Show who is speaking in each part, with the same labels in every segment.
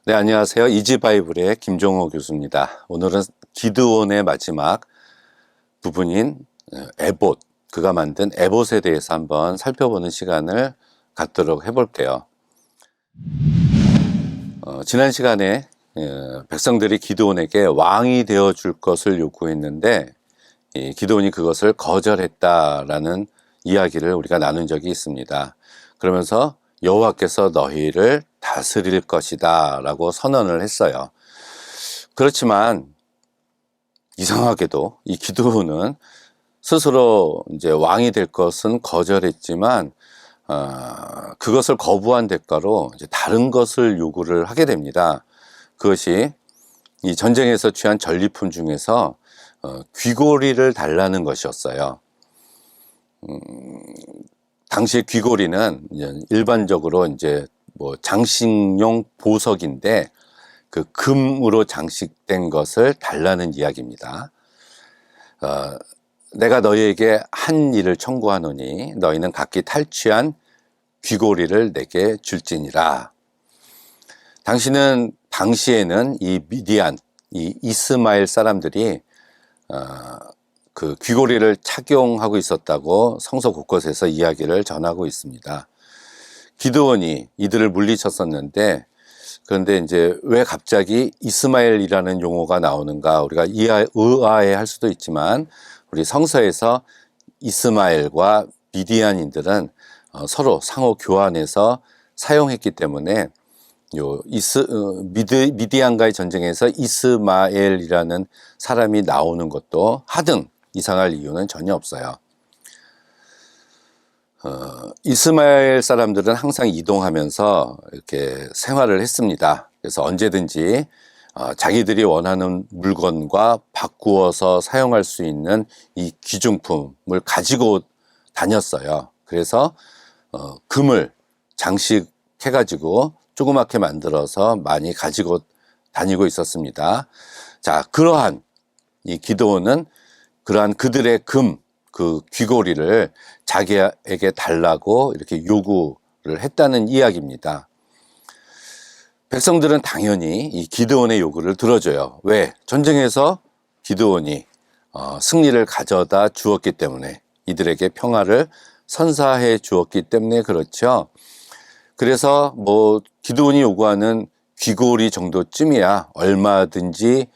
Speaker 1: 네, 안녕하세요. 이지바이블의 김종호 교수입니다. 오늘은 기드온의 마지막 부분인 에봇, 그가 만든 에봇에 대해서 한번 살펴보는 시간을 갖도록 해볼게요. 지난 시간에 백성들이 기드온에게 왕이 되어줄 것을 요구했는데 기드온이 그것을 거절했다라는 이야기를 우리가 나눈 적이 있습니다. 그러면서 여호와께서 너희를 다스릴 것이다 라고 선언을 했어요. 그렇지만 이상하게도 이 기드온은 스스로 이제 왕이 될 것은 거절했지만 그것을 거부한 대가로 이제 다른 것을 요구를 하게 됩니다. 그것이 이 전쟁에서 취한 전리품 중에서 귀고리를 달라는 것이었어요. 당시 귀고리는 일반적으로 이제 뭐 장식용 보석인데 그 금으로 장식된 것을 달라는 이야기입니다. 내가 너희에게 한 일을 청구하노니 너희는 각기 탈취한 귀고리를 내게 줄지니라. 당시에는 이 미디안, 이 이스마엘 사람들이 그 귀고리를 착용하고 있었다고 성서 곳곳에서 이야기를 전하고 있습니다. 기드온이 이들을 물리쳤었는데, 그런데 이제 왜 갑자기 이스마엘이라는 용어가 나오는가 우리가 의아해할 수도 있지만, 우리 성서에서 이스마엘과 미디안인들은 서로 상호 교환해서 사용했기 때문에 미디안과의 전쟁에서 이스마엘이라는 사람이 나오는 것도 하등 이상할 이유는 전혀 없어요. 이스마엘 사람들은 항상 이동하면서 이렇게 생활을 했습니다. 그래서 언제든지 자기들이 원하는 물건과 바꾸어서 사용할 수 있는 이 귀중품을 가지고 다녔어요. 그래서 금을 장식해가지고 조그맣게 만들어서 많이 가지고 다니고 있었습니다. 자, 그러한 이 기드온은 그러한 그들의 그 귀고리를 자기에게 달라고 이렇게 요구를 했다는 이야기입니다. 백성들은 당연히 이 기드온의 요구를 들어줘요. 왜? 전쟁에서 기드온이 승리를 가져다 주었기 때문에, 이들에게 평화를 선사해 주었기 때문에 그렇죠. 그래서 뭐 기드온이 요구하는 귀고리 정도쯤이야 얼마든지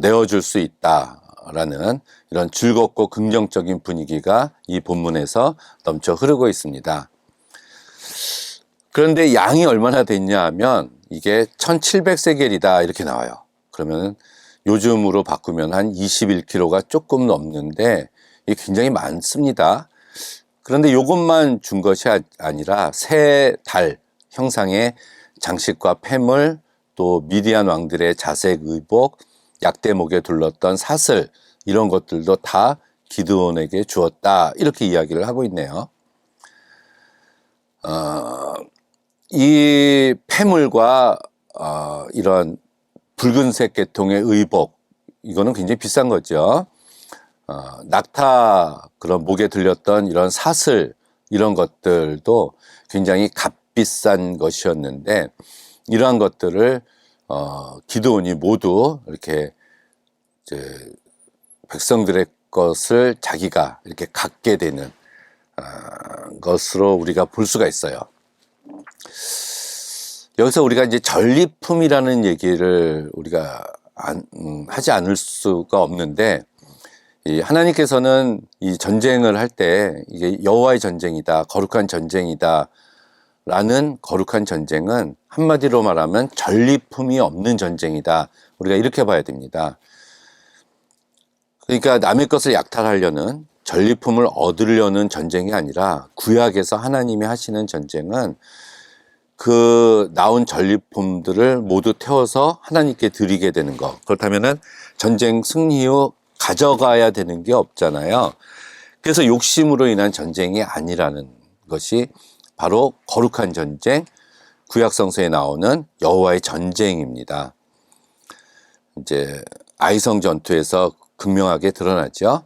Speaker 1: 내어줄 수 있다라는 이런 즐겁고 긍정적인 분위기가 이 본문에서 넘쳐 흐르고 있습니다. 그런데 양이 얼마나 됐냐 하면 이게 1700세겔이다 이렇게 나와요. 그러면 요즘으로 바꾸면 한 21kg가 조금 넘는데 이게 굉장히 많습니다. 그런데 이것만 준 것이 아니라 새 달 형상의 장식과 폐물, 또 미디안 왕들의 자색 의복, 약대목에 둘렀던 사슬, 이런 것들도 다 기드온에게 주었다 이렇게 이야기를 하고 있네요. 이 폐물과 이런 붉은색 계통의 의복, 이거는 굉장히 비싼 거죠. 낙타 그런 목에 들렸던 이런 사슬, 이런 것들도 굉장히 값비싼 것이었는데, 이러한 것들을 기드온이 모두 이렇게 이제 백성들의 것을 자기가 이렇게 갖게 되는 것으로 우리가 볼 수가 있어요. 여기서 우리가 이제 전리품이라는 얘기를 우리가 하지 않을 수가 없는데, 이 하나님께서는 이 전쟁을 할 때 이게 여호와의 전쟁이다, 거룩한 전쟁이다 라는 거룩한 전쟁은 한마디로 말하면 전리품이 없는 전쟁이다, 우리가 이렇게 봐야 됩니다. 그러니까 남의 것을 약탈하려는, 전리품을 얻으려는 전쟁이 아니라 구약에서 하나님이 하시는 전쟁은 그 나온 전리품들을 모두 태워서 하나님께 드리게 되는 것. 그렇다면은 전쟁 승리 후 가져가야 되는 게 없잖아요. 그래서 욕심으로 인한 전쟁이 아니라는 것이 바로 거룩한 전쟁, 구약성서에 나오는 여호와의 전쟁입니다. 이제 아이성 전투에서 극명하게 드러났죠.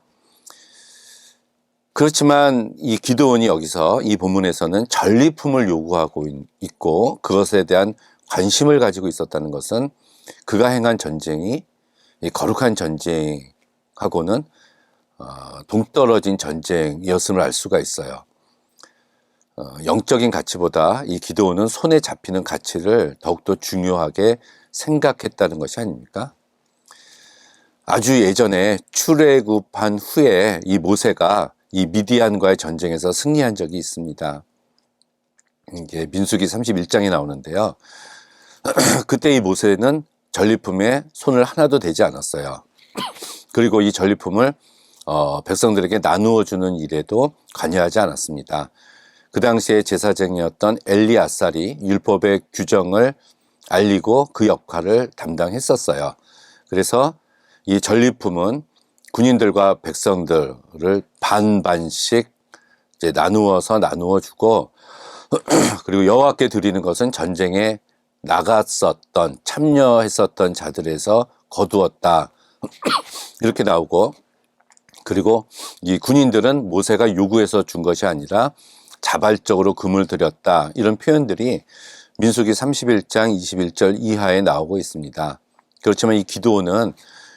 Speaker 1: 그렇지만 이 기드온이 여기서 이 본문에서는 전리품을 요구하고 있고, 그것에 대한 관심을 가지고 있었다는 것은 그가 행한 전쟁이 이 거룩한 전쟁하고는 동떨어진 전쟁이었음을 알 수가 있어요. 영적인 가치보다 이 기드온은 손에 잡히는 가치를 더욱더 중요하게 생각했다는 것이 아닙니까? 아주 예전에 출애굽한 후에 이 모세가 이 미디안과의 전쟁에서 승리한 적이 있습니다. 이게 민수기 31장에 나오는데요. 그때 이 모세는 전리품에 손을 하나도 대지 않았어요. 그리고 이 전리품을 백성들에게 나누어 주는 일에도 관여하지 않았습니다. 그 당시에 제사장이었던 엘리아살이 율법의 규정을 알리고 그 역할을 담당했었어요. 그래서 이 전리품은 군인들과 백성들을 반반씩 이제 나누어 주고 그리고 여호와께 드리는 것은 전쟁에 나갔었던 참여했었던 자들에서 거두었다 이렇게 나오고, 그리고 이 군인들은 모세가 요구해서 준 것이 아니라 자발적으로 금을 드렸다, 이런 표현들이 민수기 31장 21절 이하에 나오고 있습니다. 그렇지만 이 기드온은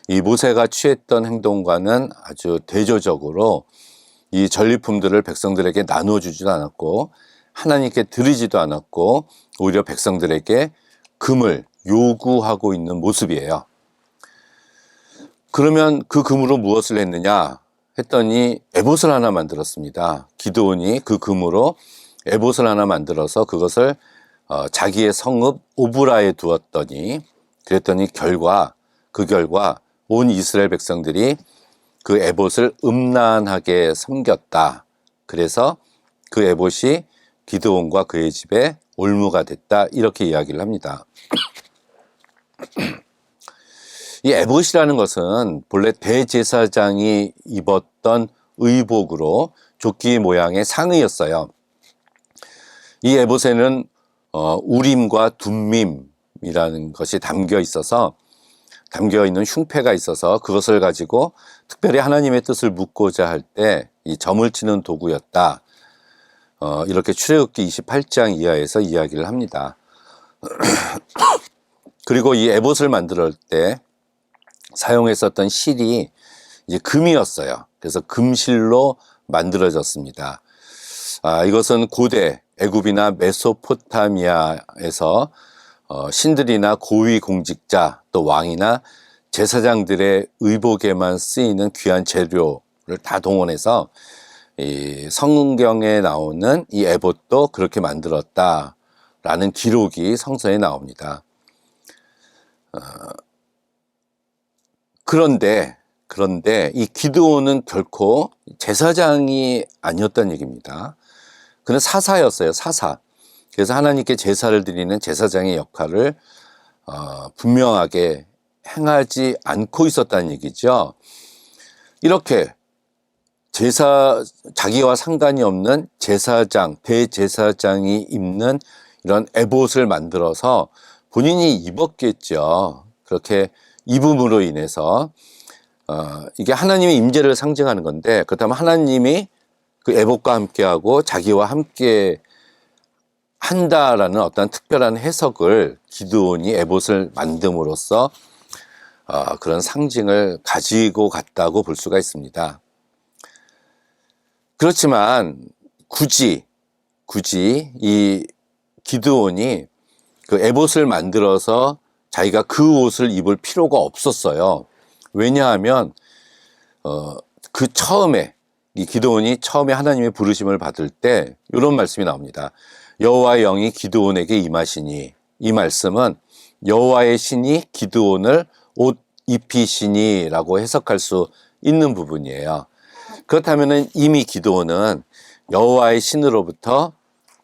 Speaker 1: 이 모세가 취했던 행동과는 아주 대조적으로 이 전리품들을 백성들에게 나누어 주지도 않았고 하나님께 드리지도 않았고 오히려 백성들에게 금을 요구하고 있는 모습이에요. 그러면 그 금으로 무엇을 했느냐 했더니 에봇을 하나 만들었습니다. 기드온이 그 금으로 에봇을 하나 만들어서 그것을 자기의 성읍 오브라에 두었더니, 그랬더니 그 결과 온 이스라엘 백성들이 그 에봇을 음란하게 섬겼다. 그래서 그 에봇이 기드온과 그의 집에 올무가 됐다, 이렇게 이야기를 합니다. 이 에봇이라는 것은 본래 대제사장이 입었던 의복으로 조끼 모양의 상의였어요. 이 에봇에는 우림과 둠밈이라는 것이 담겨 있는 흉패가 있어서 그것을 가지고 특별히 하나님의 뜻을 묻고자 할 때 이 점을 치는 도구였다. 이렇게 출애굽기 28장 이하에서 이야기를 합니다. 그리고 이 에봇을 만들 때 사용했었던 실이 이제 금이었어요. 그래서 금실로 만들어졌습니다. 이것은 고대 애굽이나 메소포타미아에서 신들이나 고위 공직자 또 왕이나 제사장들의 의복에만 쓰이는 귀한 재료를 다 동원해서 이 성경에 나오는 이 에봇도 그렇게 만들었다라는 기록이 성서에 나옵니다. 그런데 이 기드온은 결코 제사장이 아니었다는 얘기입니다. 그는 사사였어요, 사사. 그래서 하나님께 제사를 드리는 제사장의 역할을 분명하게 행하지 않고 있었다는 얘기죠. 이렇게 자기와 상관이 없는 제사장, 대제사장이 입는 이런 에봇을 만들어서 본인이 입었겠죠. 그렇게 입음으로 인해서 이게 하나님의 임재를 상징하는 건데, 그렇다면 하나님이 그 에봇과 함께하고 자기와 함께 한다라는 어떤 특별한 해석을 기드온이 에봇을 만듦으로써 그런 상징을 가지고 갔다고 볼 수가 있습니다. 그렇지만 굳이 이 기드온이 그 에봇을 만들어서 자기가 그 옷을 입을 필요가 없었어요. 왜냐하면 그 처음에 이 기드온이 처음에 하나님의 부르심을 받을 때 이런 말씀이 나옵니다. 여호와의 영이 기드온에게 임하시니, 이 말씀은 여호와의 신이 기드온을 옷 입히시니라고 해석할 수 있는 부분이에요. 그렇다면 이미 기드온은 여호와의 신으로부터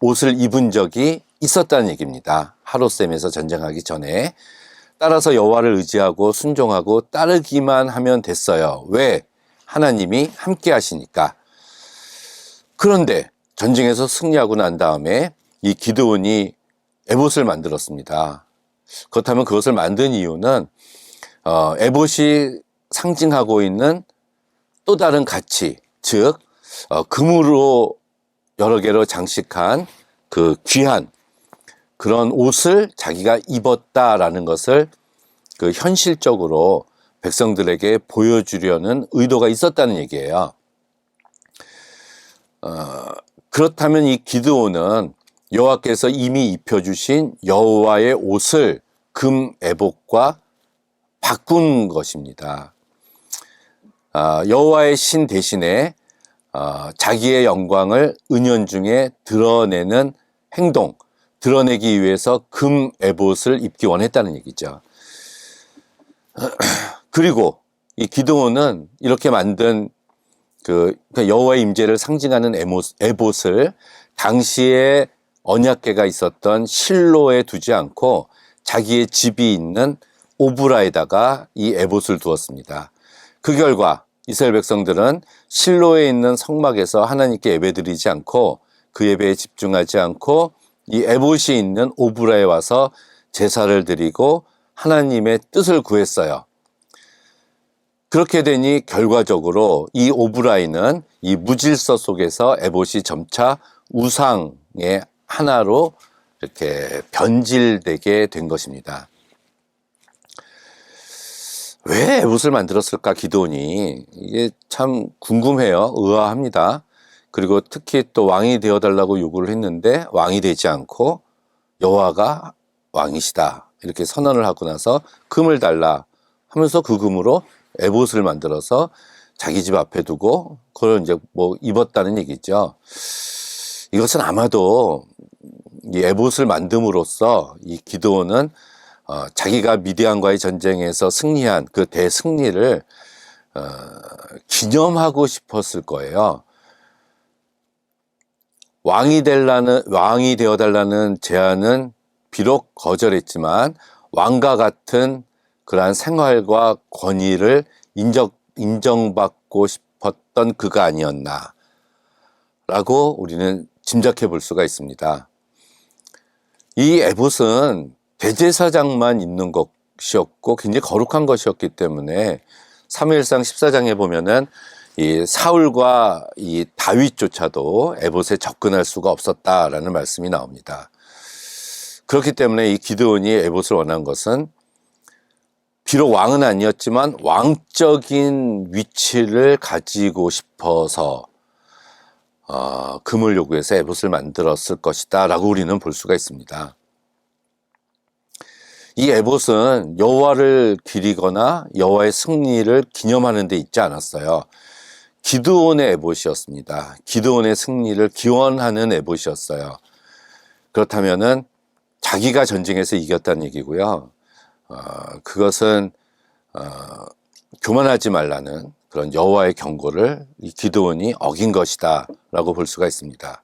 Speaker 1: 옷을 입은 적이 있었다는 얘기입니다. 하롯셈에서 전쟁하기 전에. 따라서 여호와를 의지하고 순종하고 따르기만 하면 됐어요. 왜? 하나님이 함께 하시니까. 그런데 전쟁에서 승리하고 난 다음에 이 기드온이 에봇을 만들었습니다. 그렇다면 그것을 만든 이유는 에봇이 상징하고 있는 또 다른 가치, 즉 금으로 여러 개로 장식한 그 귀한 그런 옷을 자기가 입었다라는 것을 그 현실적으로 백성들에게 보여주려는 의도가 있었다는 얘기예요. 그렇다면 이 기드온은 여호와께서 이미 입혀주신 여호와의 옷을 금 에봇과 바꾼 것입니다. 여호와의 신 대신에 자기의 영광을 은연중에 드러내는 행동, 드러내기 위해서 금 에봇을 입기 원했다는 얘기죠. 그리고 이 기드온은 이렇게 만든 그 여호와의 임재를 상징하는 에봇을 당시에 언약궤가 있었던 실로에 두지 않고 자기의 집이 있는 오브라에다가 이 에봇을 두었습니다. 그 결과 이스라엘 백성들은 실로에 있는 성막에서 하나님께 예배드리지 않고 그 예배에 집중하지 않고 이 에봇이 있는 오브라에 와서 제사를 드리고 하나님의 뜻을 구했어요. 그렇게 되니 결과적으로 이 오브라이는 이 무질서 속에서 에봇이 점차 우상의 하나로 이렇게 변질되게 된 것입니다. 왜 에봇을 만들었을까 기드온이? 이게 참 궁금해요. 의아합니다. 그리고 특히 또 왕이 되어달라고 요구를 했는데 왕이 되지 않고 여호와가 왕이시다 이렇게 선언을 하고 나서 금을 달라 하면서 그 금으로 에봇을 만들어서 자기 집 앞에 두고 그걸 이제 뭐 입었다는 얘기죠. 이것은 아마도 이 에봇을 만듦으로써 이 기드온은 자기가 미디안과의 전쟁에서 승리한 그 대승리를 기념하고 싶었을 거예요. 왕이 되어달라는 제안은 비록 거절했지만 왕과 같은 그러한 생활과 권위를 인정받고 싶었던 그가 아니었나 라고 우리는 짐작해 볼 수가 있습니다. 이 에봇은 대제사장만 입는 것이었고 굉장히 거룩한 것이었기 때문에 사무엘상 14장에 보면은 이 사울과 이 다윗조차도 에봇에 접근할 수가 없었다라는 말씀이 나옵니다. 그렇기 때문에 이 기드온이 에봇을 원한 것은 비록 왕은 아니었지만 왕적인 위치를 가지고 싶어서 금을 요구해서 에봇을 만들었을 것이다 라고 우리는 볼 수가 있습니다. 이 에봇은 여호와를 기리거나 여호와의 승리를 기념하는 데 있지 않았어요. 기드온의 에봇이었습니다. 기드온의 승리를 기원하는 에봇이었어요. 그렇다면은 자기가 전쟁에서 이겼다는 얘기고요. 그것은 교만하지 말라는 그런 여호와의 경고를 이 기드온이 어긴 것이다 라고 볼 수가 있습니다.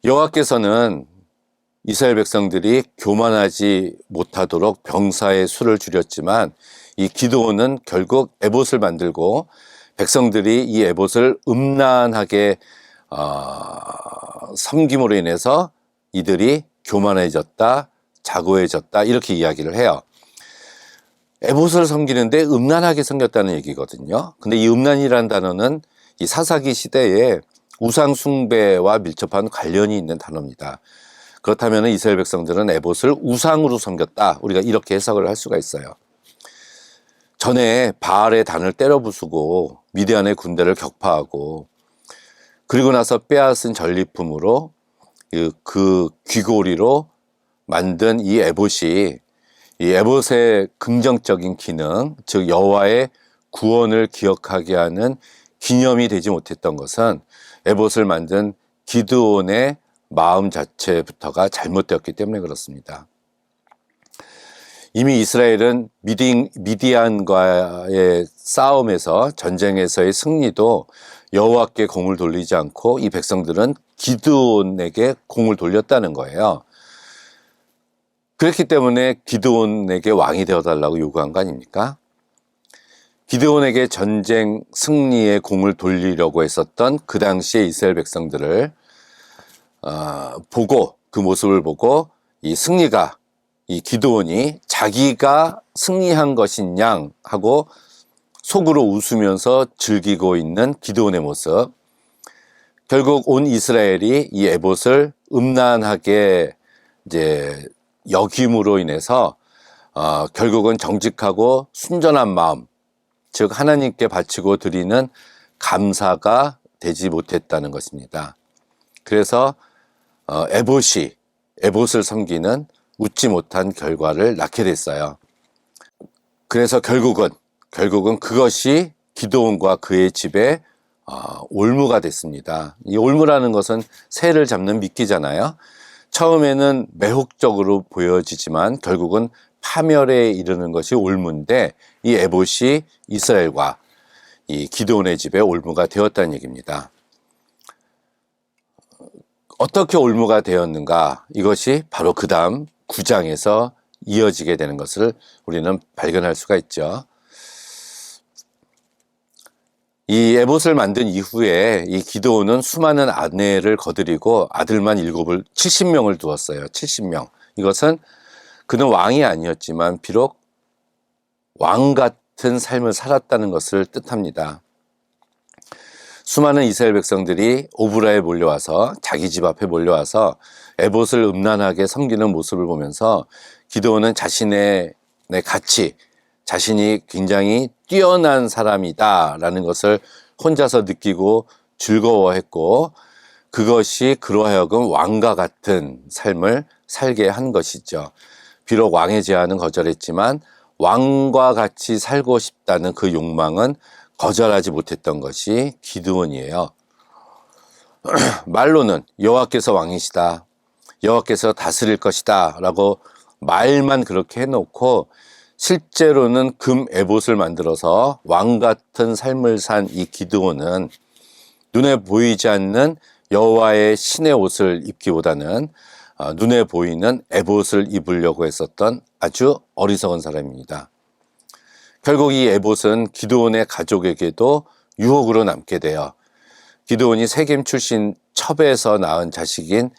Speaker 1: 여호와께서는 이스라엘 백성들이 교만하지 못하도록 병사의 수를 줄였지만 이 기드온은 결국 에봇을 만들고 백성들이 이 에봇을 음란하게 섬김으로 인해서 이들이 교만해졌다, 자고해졌다 이렇게 이야기를 해요. 에봇을 섬기는데 음란하게 섬겼다는 얘기거든요. 근데 이 음란이라는 단어는 이 사사기 시대에 우상 숭배와 밀접한 관련이 있는 단어입니다. 그렇다면 이스라엘 백성들은 에봇을 우상으로 섬겼다. 우리가 이렇게 해석을 할 수가 있어요. 전에 바알의 단을 때려 부수고 미디안의 군대를 격파하고 그리고 나서 빼앗은 전리품으로 그 귀고리로 만든 이 에봇이 이 에봇의 긍정적인 기능, 즉 여호와의 구원을 기억하게 하는 기념이 되지 못했던 것은 에봇을 만든 기드온의 마음 자체부터가 잘못되었기 때문에 그렇습니다. 이미 이스라엘은 미디안과의 싸움에서 전쟁에서의 승리도 여호와께 공을 돌리지 않고 이 백성들은 기드온에게 공을 돌렸다는 거예요. 그렇기 때문에 기드온에게 왕이 되어달라고 요구한 거 아닙니까? 기드온에게 전쟁 승리의 공을 돌리려고 했었던 그 당시의 이스라엘 백성들을 보고 그 모습을 보고 이 승리가 이 기드온이 자기가 승리한 것인 양 하고 속으로 웃으면서 즐기고 있는 기드온의 모습, 결국 온 이스라엘이 이 에봇을 음란하게 이제 역임으로 인해서 결국은 정직하고 순전한 마음, 즉 하나님께 바치고 드리는 감사가 되지 못했다는 것입니다. 그래서 에봇을 섬기는 웃지 못한 결과를 낳게 됐어요. 그래서 결국은 그것이 기드온과 그의 집에 올무가 됐습니다. 이 올무라는 것은 새를 잡는 미끼잖아요. 처음에는 매혹적으로 보여지지만 결국은 파멸에 이르는 것이 올무인데, 이 에봇이 이스라엘과 이 기드온의 집에 올무가 되었다는 얘기입니다. 어떻게 올무가 되었는가? 이것이 바로 그 다음 9장에서 이어지게 되는 것을 우리는 발견할 수가 있죠. 이 에봇을 만든 이후에 이 기드온은 수많은 아내를 거느리고 아들만 70명을 두었어요. 70명. 이것은 그는 왕이 아니었지만 비록 왕 같은 삶을 살았다는 것을 뜻합니다. 수많은 이스라엘 백성들이 오브라에 몰려와서, 자기 집 앞에 몰려와서 에봇을 음란하게 섬기는 모습을 보면서 기드온은 자신의 가치, 자신이 굉장히 뛰어난 사람이다 라는 것을 혼자서 느끼고 즐거워했고, 그것이 그로 하여금 왕과 같은 삶을 살게 한 것이죠. 비록 왕의 제안은 거절했지만 왕과 같이 살고 싶다는 그 욕망은 거절하지 못했던 것이 기드온이에요. 말로는 여호와께서 왕이시다, 여호와께서 다스릴 것이다 라고 말만 그렇게 해놓고, 실제로는 금 에봇을 만들어서 왕 같은 삶을 산 이 기드온은 눈에 보이지 않는 여호와의 신의 옷을 입기보다는 눈에 보이는 에봇을 입으려고 했었던 아주 어리석은 사람입니다. 결국 이 에봇은 기드온의 가족에게도 유혹으로 남게 돼요. 기드온이 세겜 출신 첩에서 낳은 자식인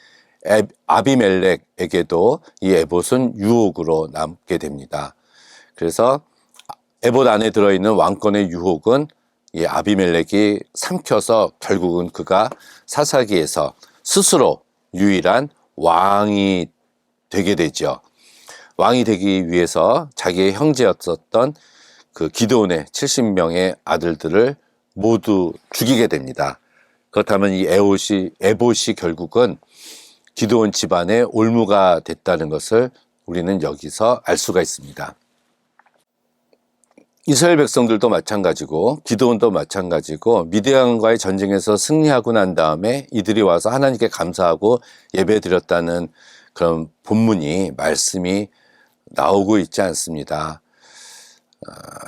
Speaker 1: 아비멜렉에게도 이 에봇은 유혹으로 남게 됩니다. 그래서 에봇 안에 들어있는 왕권의 유혹은 이 아비멜렉이 삼켜서 결국은 그가 사사기에서 스스로 유일한 왕이 되게 되죠. 왕이 되기 위해서 자기의 형제였었던 그 기드온의 70명의 아들들을 모두 죽이게 됩니다. 그렇다면 이 에봇이 결국은 기드온 집안의 올무가 됐다는 것을 우리는 여기서 알 수가 있습니다. 이스라엘 백성들도 마찬가지고 기드온도 마찬가지고, 미디안과의 전쟁에서 승리하고 난 다음에 이들이 와서 하나님께 감사하고 예배드렸다는 그런 본문이, 말씀이 나오고 있지 않습니다.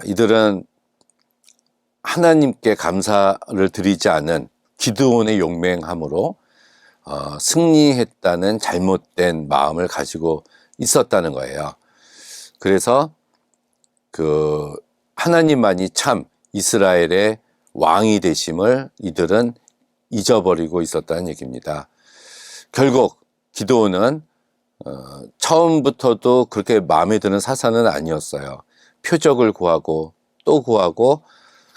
Speaker 1: 이들은 하나님께 감사를 드리지 않은 기드온의 용맹함으로 승리했다는 잘못된 마음을 가지고 있었다는 거예요. 그래서 하나님만이 참 이스라엘의 왕이 되심을 이들은 잊어버리고 있었다는 얘기입니다. 결국 기드온은 처음부터도 그렇게 마음에 드는 사사는 아니었어요. 표적을 구하고 또 구하고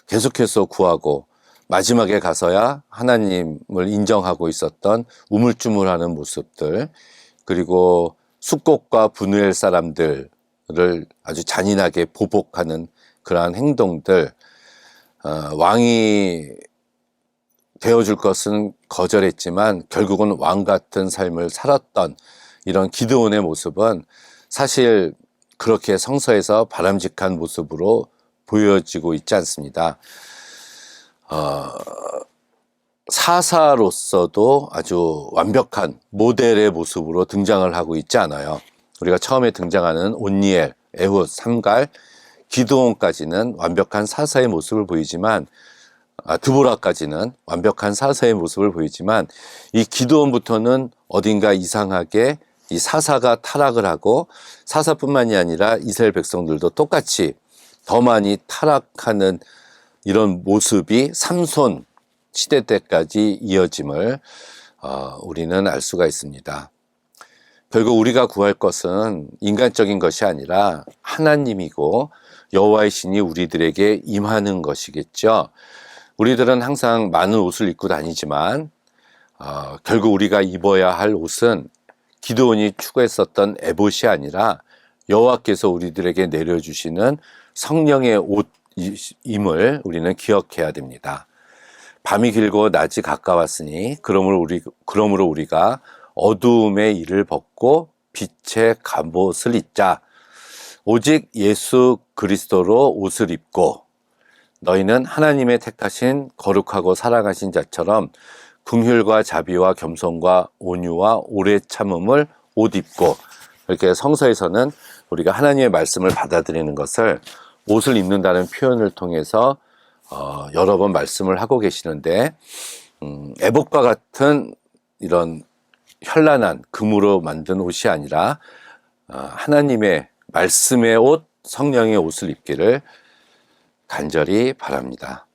Speaker 1: 계속해서 구하고, 마지막에 가서야 하나님을 인정하고 있었던 우물쭈물하는 모습들, 그리고 숫곡과 분우엘 사람들을 아주 잔인하게 보복하는 그러한 행동들, 왕이 되어줄 것은 거절했지만 결국은 왕 같은 삶을 살았던 이런 기드온의 모습은 사실 그렇게 성서에서 바람직한 모습으로 보여지고 있지 않습니다. 사사로서도 아주 완벽한 모델의 모습으로 등장을 하고 있지 않아요. 우리가 처음에 등장하는 온니엘, 에훗, 삼갈, 기드온까지는 완벽한 사사의 모습을 보이지만, 드보라까지는 완벽한 사사의 모습을 보이지만, 이 기드온부터는 어딘가 이상하게 이 사사가 타락을 하고, 사사뿐만이 아니라 이스라엘 백성들도 똑같이 더 많이 타락하는 이런 모습이 삼손 시대 때까지 이어짐을 우리는 알 수가 있습니다. 결국 우리가 구할 것은 인간적인 것이 아니라 하나님이고 여호와의 신이 우리들에게 임하는 것이겠죠. 우리들은 항상 많은 옷을 입고 다니지만 결국 우리가 입어야 할 옷은 기드온이 추구했었던 에봇이 아니라 여호와께서 우리들에게 내려주시는 성령의 옷임을 우리는 기억해야 됩니다. 밤이 길고 낮이 가까웠으니 그러므로 우리가 어두움의 일을 벗고 빛의 갑옷을 입자. 오직 예수 그리스도로 옷을 입고 너희는 하나님의 택하신 거룩하고 사랑하신 자처럼 긍휼과 자비와 겸손과 온유와 오래 참음을 옷 입고, 이렇게 성서에서는 우리가 하나님의 말씀을 받아들이는 것을 옷을 입는다는 표현을 통해서 여러 번 말씀을 하고 계시는데, 에봇과 같은 이런 현란한 금으로 만든 옷이 아니라 하나님의 말씀의 옷, 성령의 옷을 입기를 간절히 바랍니다.